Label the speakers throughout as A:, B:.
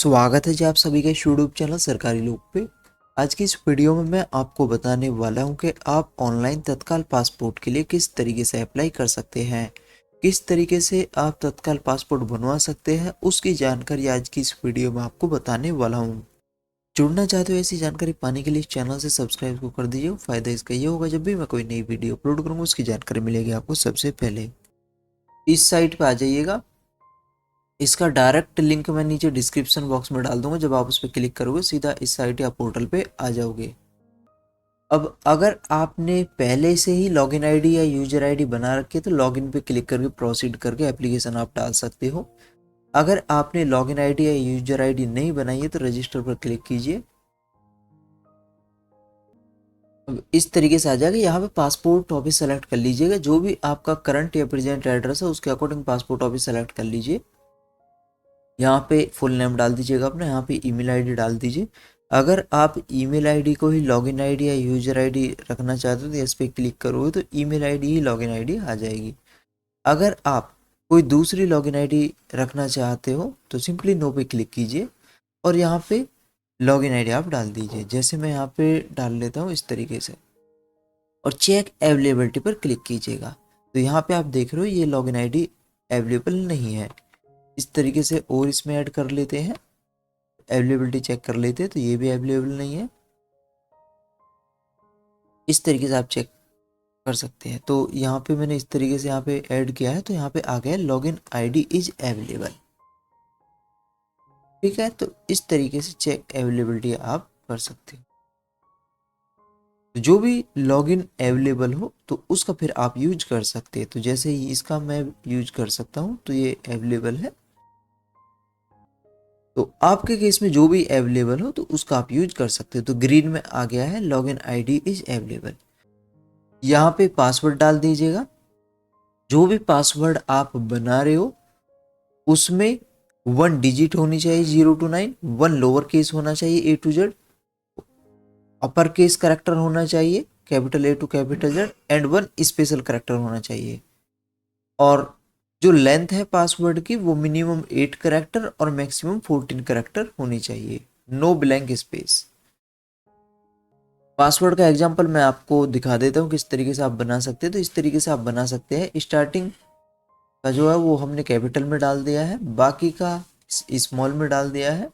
A: स्वागत है जी आप सभी का यूट्यूब चैनल सरकारी लोग पे। आज की इस वीडियो में मैं आपको बताने वाला हूं कि आप ऑनलाइन तत्काल पासपोर्ट के लिए किस तरीके से अप्लाई कर सकते हैं, किस तरीके से आप तत्काल पासपोर्ट बनवा सकते हैं, उसकी जानकारी आज की इस वीडियो में आपको बताने वाला हूं। जुड़ना चाहते हो ऐसी जानकारी पाने के लिए इस चैनल से सब्सक्राइब को कर दीजिए। फायदा इसका ये होगा, जब भी मैं कोई नई वीडियो अपलोड करूँगा उसकी जानकारी मिलेगी आपको सबसे पहले। इस साइट पर आ जाइएगा। इसका डायरेक्ट लिंक मैं नीचे डिस्क्रिप्शन बॉक्स में डाल दूंगा। जब आप उस पर क्लिक करोगे सीधा इस साइट या पोर्टल पे आ जाओगे। अब अगर आपने पहले से ही लॉगिन आईडी या यूजर आईडी बना रखी है तो लॉगिन पे क्लिक करके प्रोसीड करके एप्लीकेशन आप डाल सकते हो। अगर आपने लॉगिन आईडी या यूजर आईडी नहीं बनाई है तो रजिस्टर पर क्लिक कीजिए। अब इस तरीके से आ जाएगा। यहाँ पे पासपोर्ट ऑफिस सेलेक्ट कर लीजिएगा। जो भी आपका करंट या प्रेजेंट एड्रेस है उसके अकॉर्डिंग पासपोर्ट ऑफिस सेलेक्ट कर लीजिए। यहाँ पे फुल नेम डाल दीजिएगा अपना। यहाँ पे ईमेल आईडी डाल दीजिए। अगर आप ईमेल आईडी को ही लॉगिन आईडी या यूजर आईडी रखना चाहते हो तो इस पर क्लिक करोगे तो ईमेल आईडी ही लॉगिन आईडी आ जाएगी। अगर आप कोई दूसरी लॉगिन आईडी रखना चाहते हो तो सिंपली नो पे क्लिक कीजिए और यहाँ पे लॉगिन आईडी आप डाल दीजिए। जैसे मैं यहाँ पे डाल लेता हूँ इस तरीके से और चेक अवेलेबिलिटी पर क्लिक कीजिएगा। तो यहाँ पे आप देख रहे हो ये लॉगिन आईडी अवेलेबल नहीं है। इस तरीके से और इसमें ऐड कर लेते हैं, अवेलेबिलिटी चेक कर लेते हैं तो ये भी अवेलेबल नहीं है। इस तरीके से आप चेक कर सकते हैं। तो यहाँ पे मैंने इस तरीके से यहाँ पे ऐड किया है तो यहाँ पे आ गया लॉगिन आईडी इज अवेलेबल। ठीक है, तो इस तरीके से चेक अवेलेबिलिटी आप कर सकते हो। तो जो भी लॉगिन अवेलेबल हो तो उसका फिर आप यूज कर सकते हैं। तो जैसे ही इसका मैं यूज कर सकता हूँ तो ये अवेलेबल है। तो आपके केस में जो भी अवेलेबल हो तो उसका आप यूज कर सकते हो। तो ग्रीन में आ गया है लॉगिन आईडी इज अवेलेबल। यहाँ पे पासवर्ड डाल दीजिएगा। जो भी पासवर्ड आप बना रहे हो उसमें 1 डिजिट होनी चाहिए 0 to 9, 1 लोअर केस होना चाहिए A to Z, upper case character होना चाहिए capital A to capital Z and 1 special character होना चाहिए। और जो लेंथ है पासवर्ड की वो मिनिमम 8 करेक्टर और मैक्सिमम 14 करेक्टर होनी चाहिए। No blank space. पासवर्ड का एग्जांपल मैं आपको दिखा देता हूँ किस तरीके से आप बना सकते हैं। तो इस तरीके से आप बना सकते हैं। स्टार्टिंग का जो है वो हमने कैपिटल में डाल दिया है, बाकी का स्मॉल में डाल दिया है,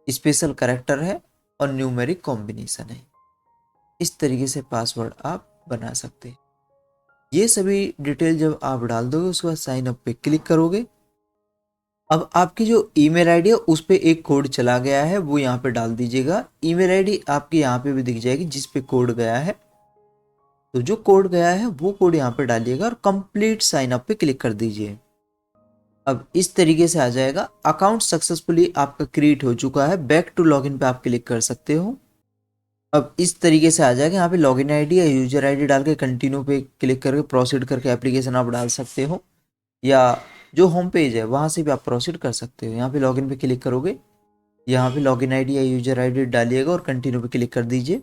A: स्पेशल करेक्टर है और न्यूमेरिक कॉम्बिनेशन है। इस तरीके से पासवर्ड आप बना सकते हैं। ये सभी डिटेल जब आप डाल दोगे उसके बाद साइन अप पे क्लिक करोगे। अब आपकी जो ईमेल आईडी है उस पर एक कोड चला गया है वो यहाँ पे डाल दीजिएगा। ईमेल आईडी आपकी यहाँ पे भी दिख जाएगी जिस पे कोड गया है। तो जो कोड गया है वो कोड यहाँ पे डालिएगा और कंप्लीट साइन अप पे क्लिक कर दीजिए। अब इस तरीके से आ जाएगा। अकाउंट सक्सेसफुली आपका क्रिएट हो चुका है। बैक टू लॉगिन पे आप क्लिक कर सकते हो। अब इस तरीके से आ जाएगा। यहाँ पे लॉगिन आईडी या यूजर आईडी डाल के कंटिन्यू पे क्लिक करके प्रोसीड करके एप्लीकेशन आप डाल सकते हो, या जो होम पेज है वहाँ से भी आप प्रोसीड कर सकते हो। यहाँ पे लॉगिन पे क्लिक करोगे, यहाँ पे लॉगिन आईडी या यूजर आईडी डालिएगा और कंटिन्यू पे क्लिक कर दीजिए।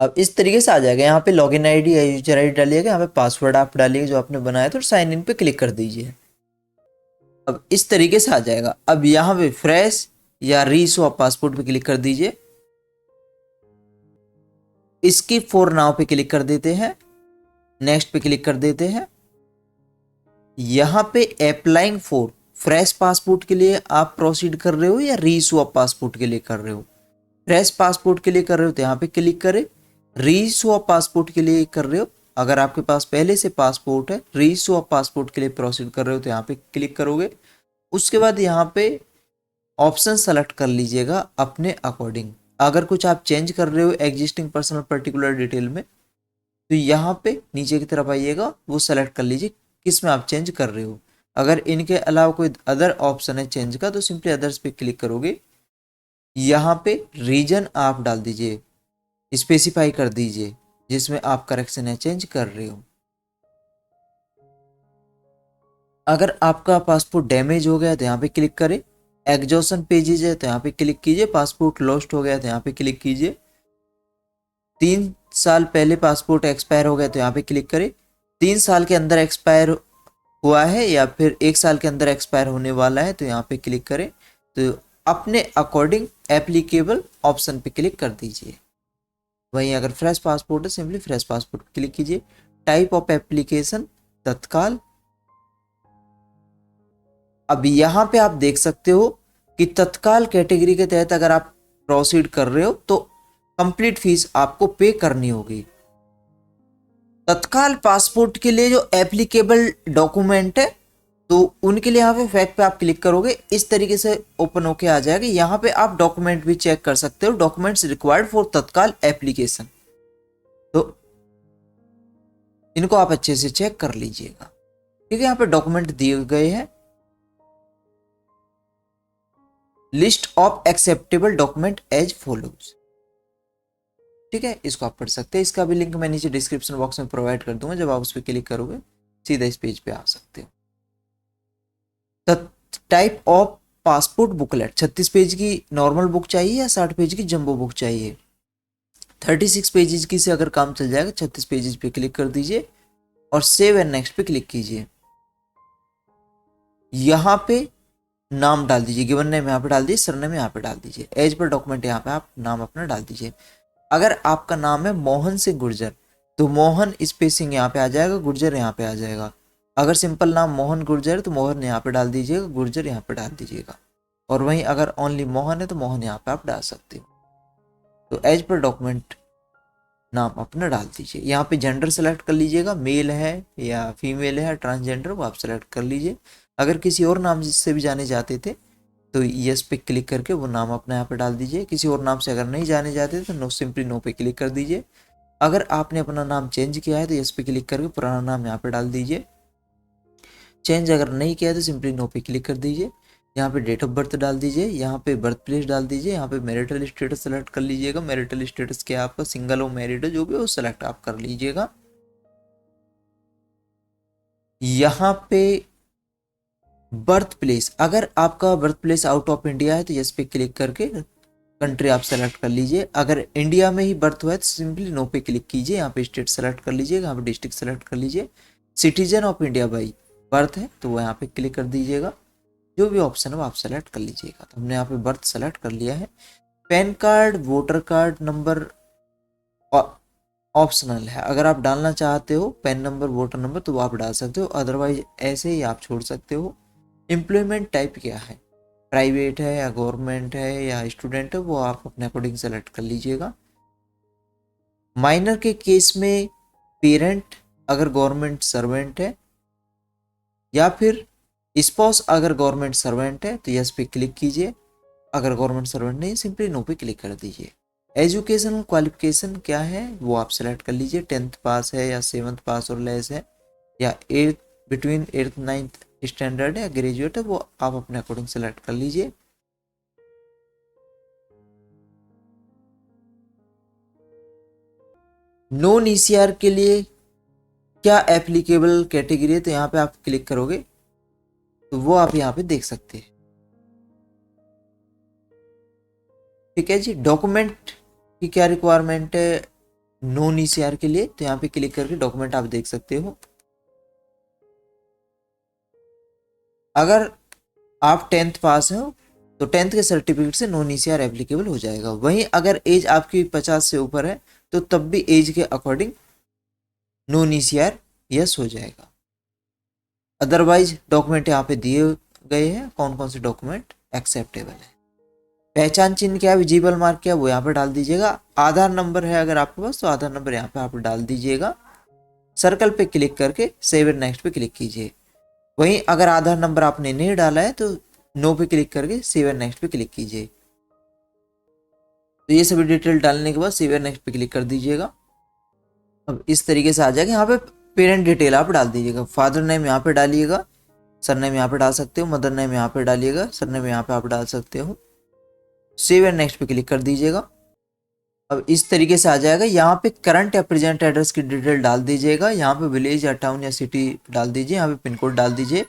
A: अब इस तरीके से आ जाएगा। यहाँ पे लॉगिन आईडी या यूजर आईडी डालिएगा, यहाँ पे पासवर्ड आप डालिएगा जो आपने बनाया था और साइन इन पे क्लिक कर दीजिए। अब इस तरीके से आ जाएगा। अब यहाँ पे फ्रेश या रीस्वैप पासपोर्ट पे क्लिक कर दीजिए। इसकी फॉर नाउ पे क्लिक कर देते हैं, नेक्स्ट पे क्लिक कर देते हैं। यहाँ पे अप्लाइंग फॉर फ्रेश पासपोर्ट के लिए आप प्रोसीड कर रहे हो या रीस्वैप पासपोर्ट के लिए कर रहे हो। फ्रेश पासपोर्ट के लिए कर रहे हो तो यहाँ पे क्लिक करें। रीस्वैप पासपोर्ट के लिए कर रहे हो, अगर आपके पास पहले से पासपोर्ट है, रीस्वैप पासपोर्ट के लिए प्रोसीड कर रहे हो तो यहाँ पे क्लिक करोगे। उसके बाद यहाँ पे ऑप्शन सेलेक्ट कर लीजिएगा अपने अकॉर्डिंग। अगर कुछ आप चेंज कर रहे हो एग्जिस्टिंग पर्सनल पर्टिकुलर डिटेल में तो यहाँ पे नीचे की तरफ आइएगा, वो सेलेक्ट कर लीजिए किस में आप चेंज कर रहे हो। अगर इनके अलावा कोई अदर ऑप्शन है चेंज का तो सिंपली अदर्स पे क्लिक करोगे। यहाँ पे रीजन आप डाल दीजिए, स्पेसिफाई कर दीजिए जिसमें आप करेक्शन या चेंज कर रहे हो। अगर आपका पासपोर्ट डैमेज हो गया तो यहाँ पे क्लिक करें। एग्जॉशन पेजेज है तो यहाँ पे क्लिक कीजिए। पासपोर्ट लॉस्ट हो गया तो यहाँ पे क्लिक कीजिए। 3 साल पहले पासपोर्ट एक्सपायर हो गया तो यहाँ पे क्लिक करें। 3 साल के अंदर एक्सपायर हुआ है या फिर 1 साल के अंदर एक्सपायर होने वाला है तो यहाँ पे क्लिक करें। तो अपने अकॉर्डिंग एप्लीकेबल ऑप्शन पे क्लिक कर दीजिए। वहीं अगर फ्रेश पासपोर्ट है सिंपली फ्रेश पासपोर्ट क्लिक कीजिए। टाइप ऑफ एप्लीकेशन तत्काल। अब यहाँ पे आप देख सकते हो कि तत्काल कैटेगरी के तहत अगर आप प्रोसीड कर रहे हो तो कंप्लीट फीस आपको पे करनी होगी। तत्काल पासपोर्ट के लिए जो एप्लीकेबल डॉक्यूमेंट है तो उनके लिए यहाँ पे फैक्ट पे आप क्लिक करोगे, इस तरीके से ओपन होके आ जाएगा। यहाँ पे आप डॉक्यूमेंट भी चेक कर सकते हो, डॉक्यूमेंट्स रिक्वायर्ड फॉर तत्काल एप्लीकेशन, तो इनको आप अच्छे से चेक कर लीजिएगा। ठीक है, यहाँ पे डॉक्यूमेंट दिए गए हैं। List of acceptable document as follows. ठीक है, इसको आप पढ़ सकते हैं। इसका भी लिंक मैं नीचे डिस्क्रिप्शन बॉक्स में प्रोवाइड कर दूंगा। जब आप उस पर क्लिक करोगे सीधा इस पेज पे आ सकते हो। Type of passport booklet, 36 page की नॉर्मल बुक चाहिए या 60 पेज की जंबो बुक चाहिए? 36 पेजेस की से अगर काम चल जाएगा 36 पेजेस पे क्लिक कर दीजिए और सेव एंड नेक्स्ट पे क्लिक कीजिए। यहाँ पे नाम डाल दीजिए, गिवन नेम यहाँ पे डाल दीजिए, सरनेम यहाँ पे डाल दीजिए। एज पर डॉक्यूमेंट यहाँ पे आप नाम अपना डाल दीजिए। अगर आपका नाम है मोहन सिंह गुर्जर तो मोहन स्पेसिंग यहाँ पे आ जाएगा, गुर्जर यहाँ पे आ जाएगा। अगर सिंपल नाम मोहन गुर्जर तो मोहन यहाँ पे डाल दीजिएगा, गुर्जर यहाँ पे डाल दीजिएगा। और वहीं अगर ओनली मोहन है तो मोहन यहाँ पे आप डाल सकते हो। तो एज पर डॉक्यूमेंट नाम अपना डाल दीजिए। यहाँ पे जेंडर सेलेक्ट कर लीजिएगा, मेल है या फीमेल है, ट्रांसजेंडर, वो आप सेलेक्ट कर लीजिए। अगर किसी और नाम से भी जाने जाते थे तो यस पे क्लिक करके वो नाम अपना यहाँ पे डाल दीजिए। किसी और नाम से अगर नहीं जाने जाते तो नो, सिंपली नो पे क्लिक कर दीजिए। अगर आपने अपना नाम चेंज किया है तो यस पे क्लिक करके पुराना नाम यहाँ पे डाल दीजिए। चेंज अगर नहीं किया है तो सिंपली नो पे क्लिक कर दीजिए। यहाँ पे डेट ऑफ बर्थ डाल दीजिए, यहाँ पे बर्थ प्लेस डाल दीजिए। यहाँ पे मैरिटल स्टेटस सेलेक्ट कर लीजिएगा। मैरिटल स्टेटस क्या आपका सिंगल हो मैरिड हो जो भी हो सेलेक्ट आप कर लीजिएगा। यहाँ पे बर्थ प्लेस, अगर आपका birth place out of India है तो यस पे क्लिक करके कंट्री आप सेलेक्ट कर लीजिए। अगर इंडिया में ही बर्थ हुआ है तो सिंपली नो पे क्लिक कीजिए। यहाँ पे स्टेट सेलेक्ट कर लीजिएगा, यहाँ पे डिस्ट्रिक्ट सेलेक्ट कर लीजिए। Citizen of India by birth है तो वो यहाँ पे क्लिक कर दीजिएगा। जो भी ऑप्शन है वो आप सेलेक्ट कर लीजिएगा। तो हमने यहाँ पे बर्थ सेलेक्ट कर लिया है। Pan card, voter card number optional है, अगर आप डालना चाहते हो पैन नंबर, वोटर नंबर तो वो आप डाल सकते हो, अदरवाइज ऐसे ही आप छोड़ सकते हो। एम्प्लॉयमेंट टाइप क्या है, प्राइवेट है या गवर्नमेंट है या स्टूडेंट है, वो आप अपने अकॉर्डिंग सेलेक्ट कर लीजिएगा। माइनर के केस में पेरेंट अगर गवर्नमेंट सर्वेंट है या फिर स्पाउस अगर गवर्नमेंट सर्वेंट है तो यस पे क्लिक कीजिए। अगर गवर्नमेंट सर्वेंट नहीं सिंपली नो पे क्लिक कर दीजिए। एजुकेशन क्वालिफिकेशन क्या है वो आप सेलेक्ट कर लीजिए। 10th पास है या 7th पास और लेस है या 8th, between 8th 9th standard है या ग्रेजुएट है, वो आप अपने अकॉर्डिंग सेलेक्ट कर लीजिए। नॉन ईसीआर के लिए क्या एप्लीकेबल कैटेगरी है तो यहाँ पे आप क्लिक करोगे तो वो आप यहाँ पे देख सकते हैं। ठीक है जी, डॉक्यूमेंट की क्या रिक्वायरमेंट है नॉन ईसीआर के लिए तो यहाँ पे क्लिक करके डॉक्यूमेंट आप देख सकते हो। अगर आप 10th पास हो तो 10th के सर्टिफिकेट से नॉन ईसीआर एप्लीकेबल हो जाएगा। वहीं अगर एज आपकी 50 से ऊपर है तो तब भी एज के अकॉर्डिंग नॉन ईसीआर यस हो जाएगा। अदरवाइज डॉक्यूमेंट यहाँ पे दिए गए हैं कौन कौन से डॉक्यूमेंट एक्सेप्टेबल है। पहचान चिन्ह क्या, विजिबल मार्क क्या, वो यहाँ पे डाल दीजिएगा। आधार नंबर है अगर आपके पास तो आधार नंबर यहाँ पे आप डाल दीजिएगा। सर्कल पे क्लिक करके सेव एंड नेक्स्ट पे क्लिक कीजिए। वहीं अगर आधार नंबर आपने नहीं डाला है तो नो पे क्लिक करके सेव एंड नेक्स्ट पे क्लिक कीजिए। तो ये सभी डिटेल डालने के बाद सेव एंड नेक्स्ट पे क्लिक कर दीजिएगा। अब इस तरीके से आ जाएगा। यहाँ पे पेरेंट डिटेल आप डाल दीजिएगा। फादर नेम यहाँ पे डालिएगा, सरनेम यहाँ पे डाल सकते हो, मदर नेम यहाँ पे डालिएगा, सरनेम यहाँ पे आप डाल सकते हो। सेव एंड नेक्स्ट पे क्लिक कर दीजिएगा। अब इस तरीके से आ जाएगा। यहाँ पे करंट या प्रेजेंट एड्रेस की डिटेल डाल दीजिएगा। यहाँ पे विलेज या टाउन या सिटी डाल दीजिए। यहाँ पे पिन कोड डाल दीजिए।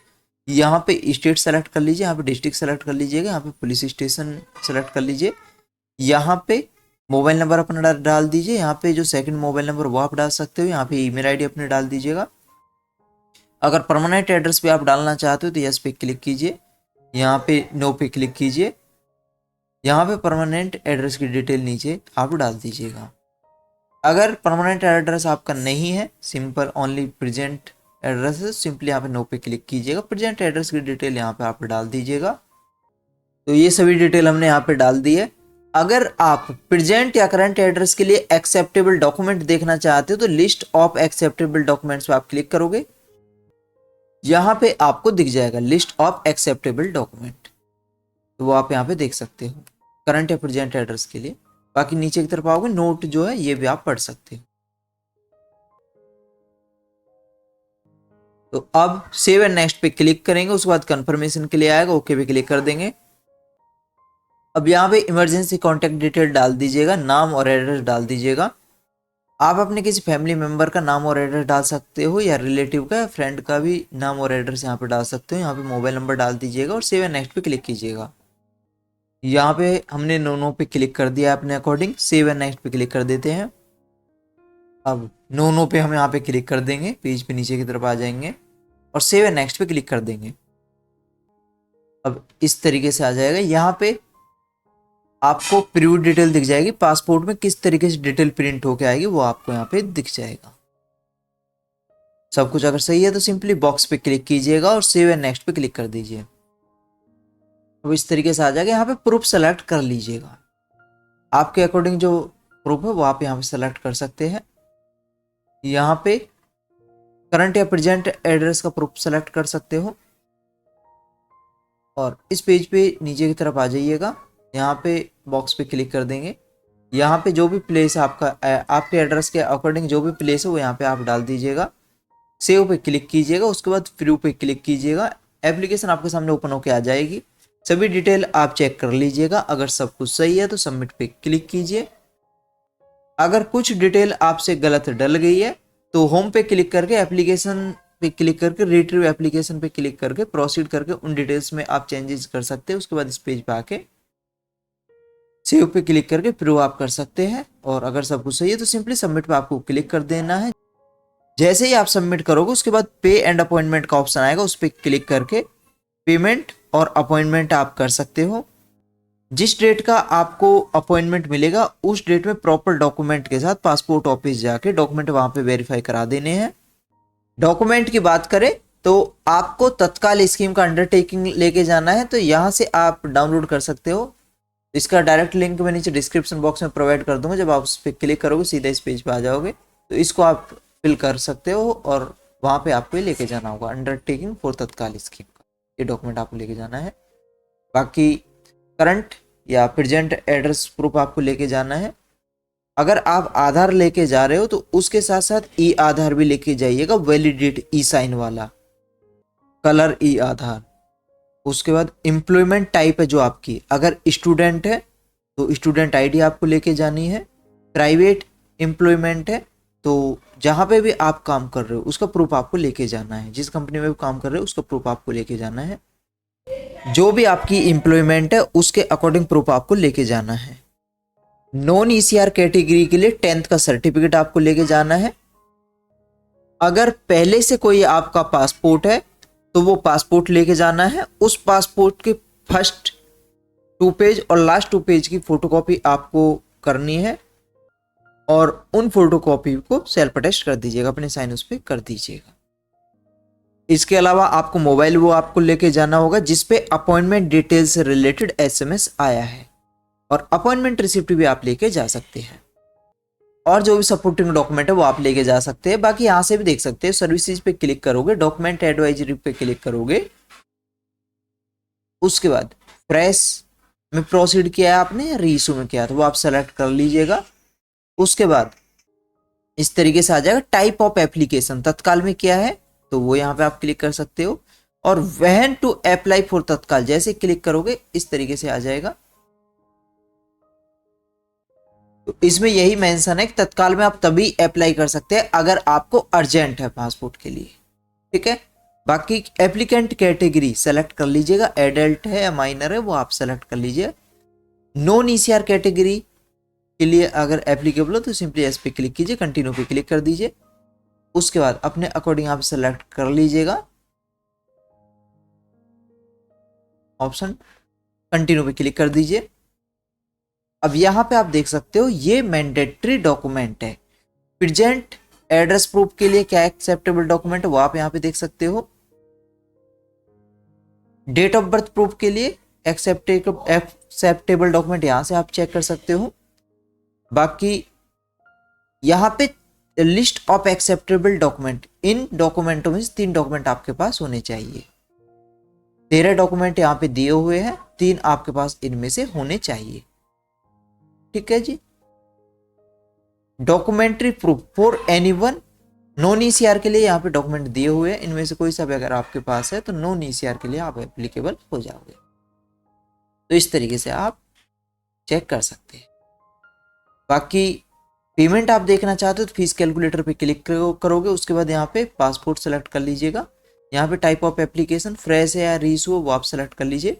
A: यहाँ पे स्टेट सेलेक्ट कर लीजिए, यहाँ पे डिस्ट्रिक्ट सेलेक्ट कर लीजिएगा, यहाँ पे पुलिस स्टेशन सेलेक्ट कर लीजिए। यहाँ पे मोबाइल नंबर अपना डाल दीजिए। यहाँ पे जो सेकंड मोबाइल नंबर वो आप डाल सकते हो। यहाँ पे ईमेल आईडी अपने डाल दीजिएगा। अगर परमानेंट एड्रेस पे आप डालना चाहते हो तो यस पे क्लिक कीजिए, यहाँ पे नो पे क्लिक कीजिए। यहाँ पे परमानेंट एड्रेस की डिटेल नीचे आप डाल दीजिएगा। अगर परमानेंट एड्रेस आपका नहीं है, सिंपल ओनली प्रेजेंट एड्रेस है, सिंपली यहाँ पे नो पे क्लिक कीजिएगा। प्रेजेंट एड्रेस की डिटेल यहाँ पे आप डाल दीजिएगा। तो ये सभी डिटेल हमने यहाँ पे डाल दी है। अगर आप प्रेजेंट या करंट एड्रेस के लिए एक्सेप्टेबल डॉक्यूमेंट देखना चाहते हो तो लिस्ट ऑफ एक्सेप्टेबल डॉक्यूमेंट्स पे आप क्लिक करोगे, यहाँ पे आपको दिख जाएगा लिस्ट ऑफ एक्सेप्टेबल डॉक्यूमेंट, तो वो आप यहाँ पे देख सकते हो करंट या प्रेजेंट एड्रेस के लिए। बाकी नीचे की तरफ आओगे, नोट जो है ये भी आप पढ़ सकते हो। तो अब सेव एंड नेक्स्ट पे क्लिक करेंगे, उसके बाद कंफर्मेशन के लिए आएगा, ओके पे क्लिक कर देंगे। अब यहाँ पे इमरजेंसी कॉन्टैक्ट डिटेल डाल दीजिएगा, नाम और एड्रेस डाल दीजिएगा। आप अपने किसी फैमिली मेंबर का नाम और एड्रेस डाल सकते हो, या रिलेटिव का या फ्रेंड का भी नाम और एड्रेस यहाँ पे डाल सकते हो। यहाँ पे मोबाइल नंबर डाल दीजिएगा और सेव एंड नेक्स्ट पे क्लिक कीजिएगा। यहाँ पे हमने नो पे क्लिक कर दिया अपने अकॉर्डिंग, सेव एंड नेक्स्ट पे क्लिक कर देते हैं। अब नो पे हम यहाँ पे क्लिक कर देंगे, पेज पे नीचे की तरफ आ जाएंगे और सेव एंड नेक्स्ट पे क्लिक कर देंगे। अब इस तरीके से आ जाएगा। यहाँ पे आपको प्रीव्यू डिटेल दिख जाएगी, पासपोर्ट में किस तरीके से डिटेल प्रिंट होके आएगी वो आपको यहाँ पे दिख जाएगा। सब कुछ अगर सही है तो सिंपली बॉक्स पे क्लिक कीजिएगा और सेव एंड नेक्स्ट पे क्लिक कर दीजिए। अब इस तरीके से आ जाएगा। यहाँ पे प्रूफ सेलेक्ट कर लीजिएगा, आपके अकॉर्डिंग जो प्रूफ है वो आप यहाँ पे सेलेक्ट कर सकते हैं। यहाँ पे करंट या प्रेजेंट एड्रेस का प्रूफ सेलेक्ट कर सकते हो। और इस पेज पे नीचे की तरफ आ जाइएगा, यहाँ पे बॉक्स पे क्लिक कर देंगे। यहाँ पे जो भी प्लेस है आपका, आपके एड्रेस के अकॉर्डिंग जो भी प्लेस है वो यहाँ पे आप डाल दीजिएगा। सेव पे क्लिक कीजिएगा, उसके बाद प्रीव्यू पे क्लिक कीजिएगा। एप्लीकेशन आपके सामने ओपन होके आ जाएगी। सभी डिटेल आप चेक कर लीजिएगा, अगर सब कुछ सही है तो सबमिट पे क्लिक कीजिए। अगर कुछ डिटेल आपसे गलत डल गई है तो होम पे क्लिक करके एप्लीकेशन पे क्लिक करके रिट्रीव एप्लीकेशन पे क्लिक करके प्रोसीड करके उन डिटेल्स में आप चेंजेस कर सकते हैं। उसके बाद इस पेज पे आके सेव पे क्लिक करके प्रूव आप कर सकते हैं। और अगर सब कुछ सही है तो सिंपली सबमिट पे आपको क्लिक कर देना है। जैसे ही आप सबमिट करोगे उसके बाद पे एंड अपॉइंटमेंट का ऑप्शन आएगा, उस पर क्लिक करके पेमेंट और अपॉइंटमेंट आप कर सकते हो। जिस डेट का आपको अपॉइंटमेंट मिलेगा उस डेट में प्रॉपर डॉक्यूमेंट के साथ पासपोर्ट ऑफिस जाके डॉक्यूमेंट वहां पे वेरीफाई करा देने हैं। डॉक्यूमेंट की बात करें तो आपको तत्काल स्कीम का अंडरटेकिंग लेके जाना है, तो यहाँ से आप डाउनलोड कर सकते हो। इसका डायरेक्ट लिंक मैं नीचे डिस्क्रिप्शन बॉक्स में प्रोवाइड कर दूंगा। जब आप उस पर क्लिक करोगे सीधा इस पेज पे आ जाओगे, तो इसको आप फिल कर सकते हो और वहाँ पे आपको लेके जाना होगा अंडरटेकिंग फॉर तत्काल स्कीम का, ये डॉक्यूमेंट आपको लेके जाना है। बाकी करंट या प्रेजेंट एड्रेस प्रूफ आपको लेके जाना है। अगर आप आधार लेके जा रहे हो तो उसके साथ साथ ई आधार भी लेके जाइएगा, वैलिडेट ई साइन वाला कलर ई आधार। उसके बाद एम्प्लॉयमेंट टाइप है जो आपकी, अगर स्टूडेंट है तो स्टूडेंट आईडी आपको लेके जानी है। प्राइवेट एम्प्लॉयमेंट है तो जहाँ पे भी आप काम कर रहे हो उसका प्रूफ आपको लेके जाना है। जिस कंपनी में भी काम कर रहे हो उसका प्रूफ आपको लेके जाना है। जो भी आपकी एम्प्लॉयमेंट है उसके अकॉर्डिंग प्रूफ आपको लेके जाना है। नॉन ईसीआर कैटेगरी के लिए 10th का सर्टिफिकेट आपको लेके जाना है। अगर पहले से कोई आपका पासपोर्ट है तो वो पासपोर्ट लेके जाना है। उस पासपोर्ट के फर्स्ट 2 पेज और लास्ट 2 पेज की फोटोकॉपी आपको करनी है और उन फोटोकॉपी को सेल्फ अटेस्ट कर दीजिएगा, अपने साइन उस पर कर दीजिएगा। इसके अलावा आपको मोबाइल वो आपको लेके जाना होगा जिसपे अपॉइंटमेंट डिटेल से रिलेटेड एसएमएस आया है, और अपॉइंटमेंट रिसिप्ट भी आप लेके जा सकते हैं। और जो भी सपोर्टिंग डॉक्यूमेंट है वो आप लेके जा सकते हैं। बाकी यहाँ से भी देख सकते हैं, सर्विसेज पे क्लिक करोगे, डॉक्यूमेंट एडवाइजरी पे क्लिक करोगे, उसके बाद फ्रेश में प्रोसीड किया है आपने या रीइशू में किया तो वो आप सेलेक्ट कर लीजिएगा। उसके बाद इस तरीके से आ जाएगा टाइप ऑफ एप्लीकेशन, तत्काल में क्या है तो वो यहाँ पे आप क्लिक कर सकते हो। और व्हेन टू अप्लाई फॉर तत्काल जैसे क्लिक करोगे इस तरीके से आ जाएगा। तो इसमें यही मेंशन है कि तत्काल में आप तभी अप्लाई कर सकते हैं अगर आपको अर्जेंट है पासपोर्ट के लिए, ठीक है। बाकी एप्लीकेंट कैटेगरी सेलेक्ट कर लीजिएगा, एडल्ट है या माइनर है वो आप सेलेक्ट कर लीजिए। नॉन ईसीआर कैटेगरी के लिए अगर एप्लीकेबल हो तो सिंपली एस पे क्लिक कीजिए, कंटिन्यू पे क्लिक कर दीजिए। उसके बाद अपने अकॉर्डिंग आप सेलेक्ट कर लीजिएगा ऑप्शन, कंटिन्यू पे क्लिक कर दीजिए। अब यहाँ पे आप देख सकते हो ये मैंडेटरी डॉक्यूमेंट है। प्रेजेंट एड्रेस प्रूफ के लिए क्या एक्सेप्टेबल डॉक्यूमेंट है वो आप यहाँ पे देख सकते हो। डेट ऑफ बर्थ प्रूफ के लिए एक्सेप्टेबल डॉक्यूमेंट यहाँ से आप चेक कर सकते हो। बाकी यहाँ पे लिस्ट ऑफ एक्सेप्टेबल डॉक्यूमेंट, इन डॉक्यूमेंटों में से 3 डॉक्यूमेंट आपके पास होने चाहिए। 13 डॉक्यूमेंट यहाँ पे दिए हुए हैं, 3 आपके पास इनमें से होने चाहिए। ठीक है जी। Documentary proof for anyone, non ECR के लिए यहाँ पे डॉक्यूमेंट दिए हुए हैं, इनमें से कोई सा भी अगर आपके पास है तो नॉन ईसीआर के लिए आप एप्लीकेबल हो जाओगे। तो इस तरीके से आप चेक कर सकते हैं। बाकी पेमेंट आप देखना चाहते हो तो फीस कैलकुलेटर पे क्लिक करोगे, उसके बाद यहाँ पे पासपोर्ट सेलेक्ट कर लीजिएगा। यहाँ पे टाइप ऑफ एप्लीकेशन फ्रेश है या रीइशू वो आप सेलेक्ट कर लीजिए।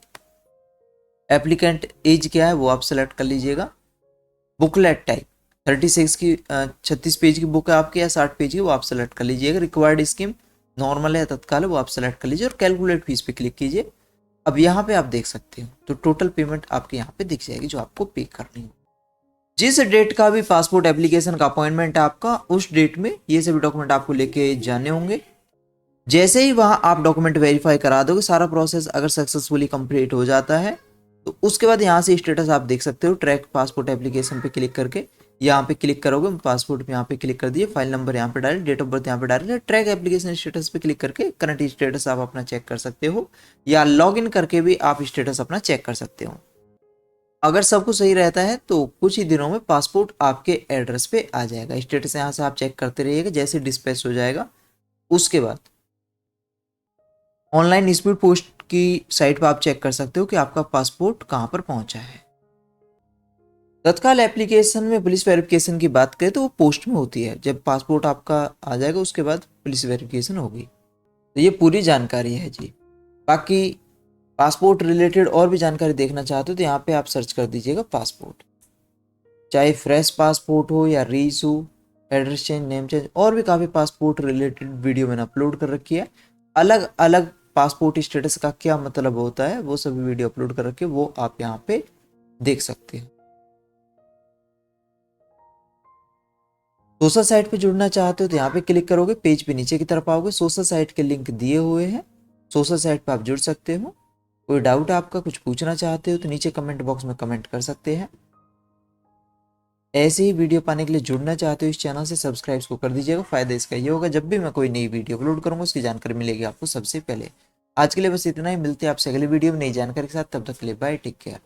A: एप्लीकेंट एज क्या है वो आप सेलेक्ट कर लीजिएगा। बुकलेट टाइप 36 पेज की बुक है आपकी या 60 पेज की वो आप सेलेक्ट कर लीजिएगा। रिक्वायर्ड स्कीम नॉर्मल है या तत्काल है वो आप सेलेक्ट कर लीजिए और कैलकुलेट फीस पे क्लिक कीजिए। अब यहाँ पे आप देख सकते हो तो टोटल पेमेंट आपके यहाँ पे दिख जाएगी जो आपको पे करनी हो। जिस डेट का भी पासपोर्ट एप्लीकेशन का अपॉइंटमेंट है आपका, उस डेट में ये सभी डॉक्यूमेंट आपको लेके जाने होंगे। जैसे ही वहां आप डॉक्यूमेंट वेरीफाई करा दोगे, सारा प्रोसेस अगर सक्सेसफुली कंप्लीट हो जाता है तो उसके बाद यहाँ से स्टेटस आप देख सकते हो। ट्रैक पासपोर्ट एप्लीकेशन पे क्लिक करके यहाँ पे क्लिक करोगे, पासपोर्ट पे यहाँ पे क्लिक कर दिए, फाइल नंबर यहाँ पे डाले, डेट ऑफ बर्थ यहाँ पे डाले, ट्रैक एप्लीकेशन स्टेटस पे क्लिक करके करंट स्टेटस आप अपना चेक कर सकते हो, या लॉग इन करके भी आप स्टेटस अपना चेक कर सकते हो। अगर सब कुछ सही रहता है तो कुछ ही दिनों में पासपोर्ट आपके एड्रेस पे आ जाएगा। स्टेटस यहाँ से आप चेक करते रहिएगा, जैसे डिस्पैच हो जाएगा उसके बाद ऑनलाइन स्पीड पोस्ट की साइट पर आप चेक कर सकते हो कि आपका पासपोर्ट कहाँ पर पहुंचा है। तत्काल एप्लीकेशन में पुलिस वेरिफिकेशन की बात करें तो वो पोस्ट में होती है, जब पासपोर्ट आपका आ जाएगा उसके बाद पुलिस वेरिफिकेशन होगी। तो ये पूरी जानकारी है जी। बाकी पासपोर्ट रिलेटेड और भी जानकारी देखना चाहते हो तो यहाँ पे आप सर्च कर दीजिएगा पासपोर्ट, चाहे फ्रेश पासपोर्ट हो या reissue, address change, name change, और भी काफ़ी पासपोर्ट रिलेटेड वीडियो मैंने अपलोड कर रखी है। अलग अलग पासपोर्ट स्टेटस का क्या मतलब होता है वो सभी वीडियो अपलोड कर रखे, वो आप यहाँ पे देख सकते हो। सोशल साइट पे जुड़ना चाहते हो तो यहाँ पे क्लिक करोगे, पेज पे नीचे की तरफ आओगे, सोशल साइट के लिंक दिए हुए हैं, सोशल साइट पे आप जुड़ सकते हो। कोई डाउट आपका, कुछ पूछना चाहते हो तो नीचे कमेंट बॉक्स में कमेंट कर सकते हैं। ऐसे ही वीडियो पाने के लिए जुड़ना चाहते हो इस चैनल से, सब्सक्राइब को कर दीजिएगा। फायदा इसका ये होगा जब भी मैं कोई नई वीडियो अपलोड करूंगा उसकी जानकारी मिलेगी आपको सबसे पहले। आज के लिए बस इतना ही, मिलते हैं आपसे अगली वीडियो में नई जानकारी के साथ, तब तक के लिए बाय, टेक केयर।